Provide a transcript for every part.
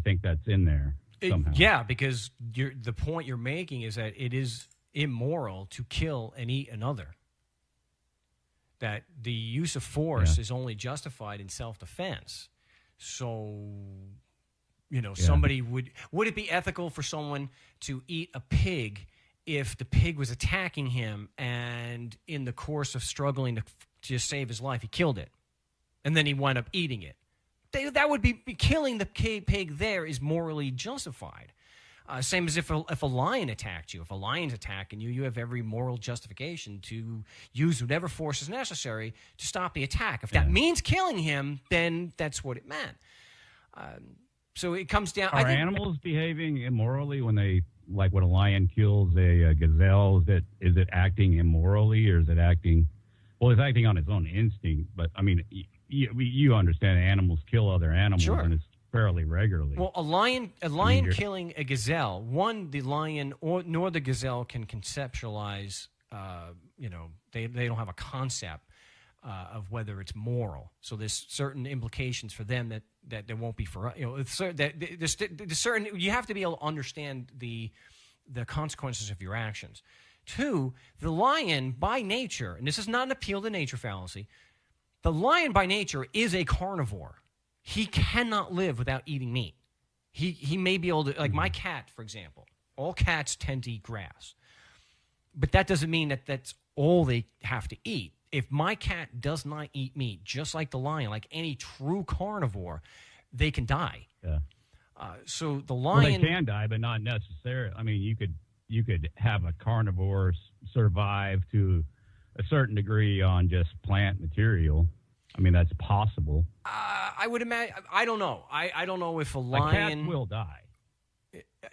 think that's in there somehow. Yeah, because the point you're making is that it is immoral to kill and eat another. That the use of force is only justified in self-defense. So, somebody would it be ethical for someone to eat a pig if the pig was attacking him and in the course of struggling to just save his life, he killed it and then he wound up eating it? That would be killing the pig there is morally justified. Same as if a lion attacked you. If a lion's attacking you, you have every moral justification to use whatever force is necessary to stop the attack. If that means killing him, then that's what it meant. So it comes down. Are animals behaving immorally when they, like when a lion kills a gazelle? Is it acting immorally, or is it acting? Well, it's acting on its own instinct. But I mean, you understand animals kill other animals, and it's fairly regularly. Well, a lion killing a gazelle. The lion nor the gazelle can conceptualize. They don't have a concept of whether it's moral. So there's certain implications for them that there won't be for us. There's certain. You have to be able to understand the consequences of your actions. Two, the lion by nature, and this is not an appeal to nature fallacy. The lion by nature is a carnivore. He cannot live without eating meat. He may be able to, like my cat, for example. All cats tend to eat grass. But that doesn't mean that that's all they have to eat. If my cat does not eat meat, just like the lion, like any true carnivore, they can die. Yeah. So the lion... Well, they can die, but not necessarily. I mean, you could have a carnivore survive to a certain degree on just plant material. I mean, that's possible. I would imagine. I don't know. I don't know if a lion... Cats will die.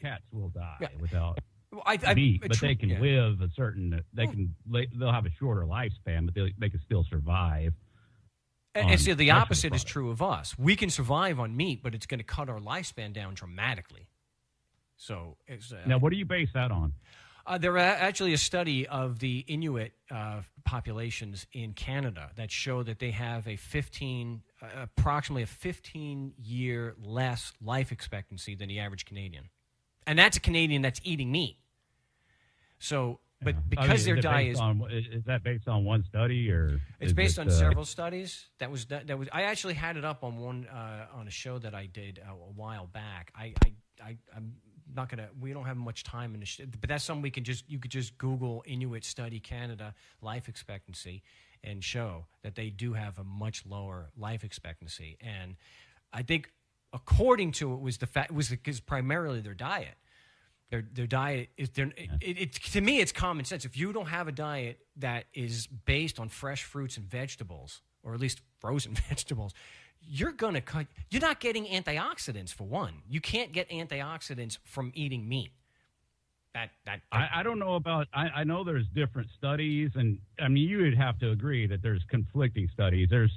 Cats will die without meat, but they can live a certain. They'll have a shorter lifespan, but they can still survive. And so the opposite is true of us. We can survive on meat, but it's going to cut our lifespan down dramatically. So now, what do you base that on? There actually a study of the Inuit populations in Canada that show that they have approximately a 15-year less life expectancy than the average Canadian. And that's a Canadian that's eating meat. So, but because their diet is that based on one study, or it's based on several studies? That was I actually had it up on one on a show that I did a while back. I'm not gonna. We don't have much time in the but that's something you could just Google Inuit study Canada life expectancy and show that they do have a much lower life expectancy. And I think according to it was because primarily their diet. Their diet is to me it's common sense. If you don't have a diet that is based on fresh fruits and vegetables, or at least frozen vegetables, you're not getting antioxidants for one. You can't get antioxidants from eating meat. I don't know about. I know there's different studies, and I mean you would have to agree that there's conflicting studies. There's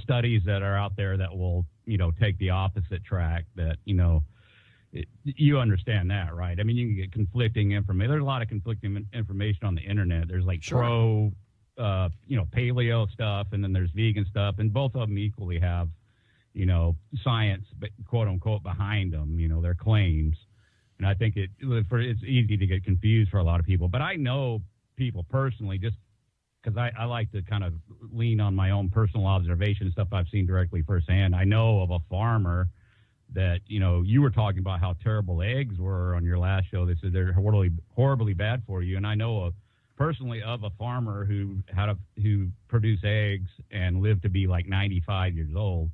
studies that are out there that will take the opposite track. That you understand that, right? I mean, you can get conflicting information. There's a lot of conflicting information on the internet. There's like paleo stuff, and then there's vegan stuff, and both of them equally have, science, quote unquote, behind them. Their claims, and I think it's easy to get confused for a lot of people. But I know people personally, just because I like to kind of lean on my own personal observation, stuff I've seen directly firsthand. I know of a farmer that, you were talking about how terrible eggs were on your last show. They said they're horribly bad for you. And I know personally of a farmer who produced eggs and lived to be like 95 years old.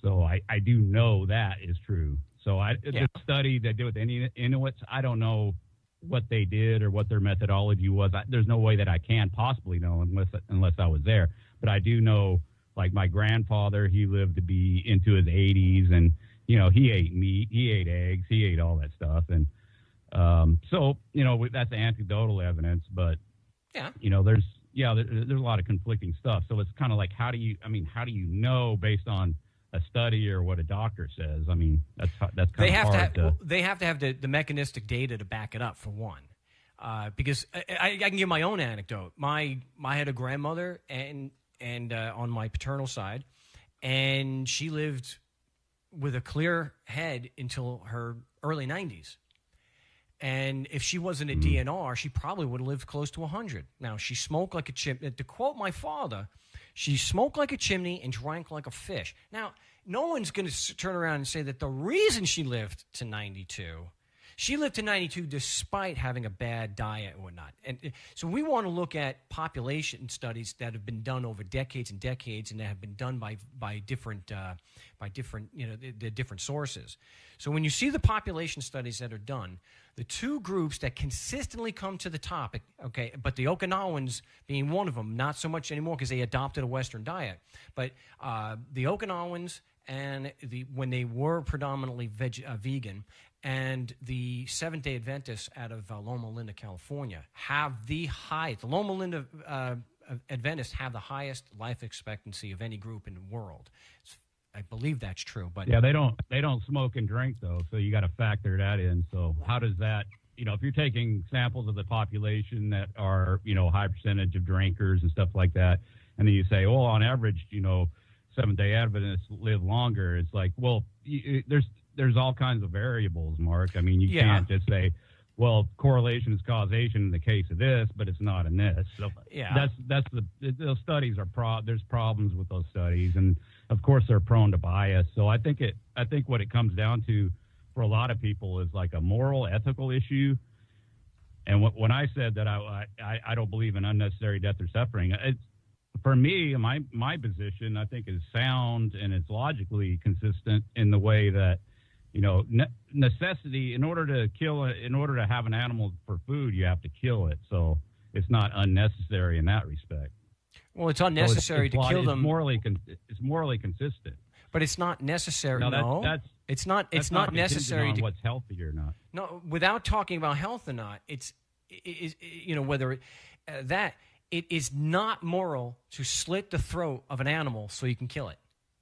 So I do know that is true. So the study they did with the Inuits, I don't know what they did or what their methodology was. There's no way that I can possibly know unless I was there. But I do know, like my grandfather, he lived to be into his 80s, and he ate meat, he ate eggs, he ate all that stuff. And so, that's anecdotal evidence, but, there's a lot of conflicting stuff. So it's kind of like, how do you know based on a study or what a doctor says? I mean, that's kind of hard. They have to have the mechanistic data to back it up, for one. Because I can give my own anecdote. I had a grandmother and on my paternal side, and she lived with a clear head until her early 90s. And if she wasn't a DNR, she probably would have lived close to 100. Now, she smoked like a chimney. To quote my father, she smoked like a chimney and drank like a fish. Now, no one's going to turn around and say that the reason she lived to 92, she lived to 92 despite having a bad diet and whatnot. And so we want to look at population studies that have been done over decades and decades, and that have been done by different the different sources. So when you see the population studies that are done, the two groups that consistently come to the topic, okay, but the Okinawans being one of them, not so much anymore because they adopted a Western diet, but the Okinawans and when they were predominantly vegan, and the Seventh-day Adventists out of Loma Linda, California, have the highest. The Loma Linda Adventists have the highest life expectancy of any group in the world. I believe that's true, but yeah, they don't smoke and drink though, so you got to factor that in. So how does that, if you're taking samples of the population that are, high percentage of drinkers and stuff like that, and then you say, well, on average, Seventh-day Adventists live longer. It's like, well, there's all kinds of variables, Mark. I mean, you can't just say, well, correlation is causation in the case of this, but it's not in this. So those studies are there's problems with those studies, and of course they're prone to bias. So I think what it comes down to for a lot of people is like a moral, ethical issue. And when I said that I don't believe in unnecessary death or suffering, for me, my position I think is sound, and it's logically consistent in the way that, necessity, in order to have an animal for food, you have to kill it. So it's not unnecessary in that respect. Well, it's unnecessary to kill them. It's morally consistent. But it's not necessary. It's not not necessary on what's healthy or not. No, without talking about health or not, it is not moral to slit the throat of an animal so you can kill it.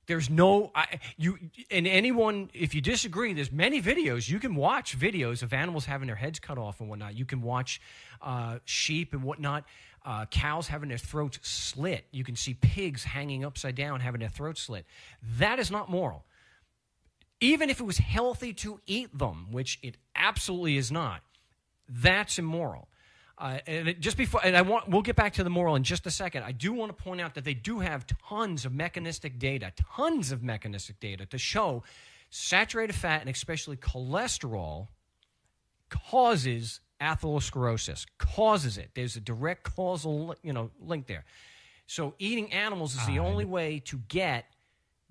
There's if you disagree, there's many videos. You can watch videos of animals having their heads cut off and whatnot. You can watch sheep and whatnot, cows having their throats slit. You can see pigs hanging upside down having their throats slit. That is not moral. Even if it was healthy to eat them, which it absolutely is not, that's immoral. We'll get back to the moral in just a second. I do want to point out that they do have tons of mechanistic data to show saturated fat and especially cholesterol causes atherosclerosis. Causes it. There's a direct causal, link there. So eating animals is the only way to get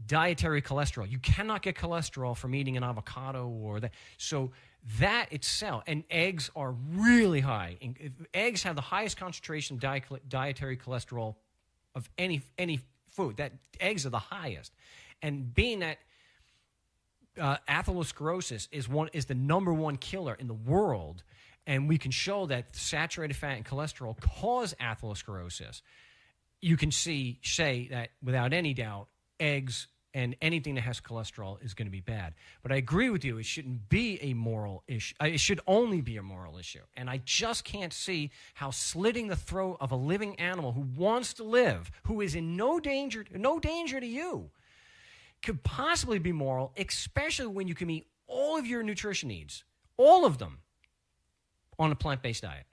dietary cholesterol. You cannot get cholesterol from eating an avocado or that. So that itself, and eggs are really high. Eggs have the highest concentration of dietary cholesterol of any food. That eggs are the highest, and being that atherosclerosis is the number one killer in the world, and we can show that saturated fat and cholesterol cause atherosclerosis. You can say that without any doubt, eggs and anything that has cholesterol is going to be bad. But I agree with you. It shouldn't be a moral issue. It should only be a moral issue. And I just can't see how slitting the throat of a living animal who wants to live, who is in no danger to you, could possibly be moral, especially when you can meet all of your nutrition needs, all of them, on a plant-based diet.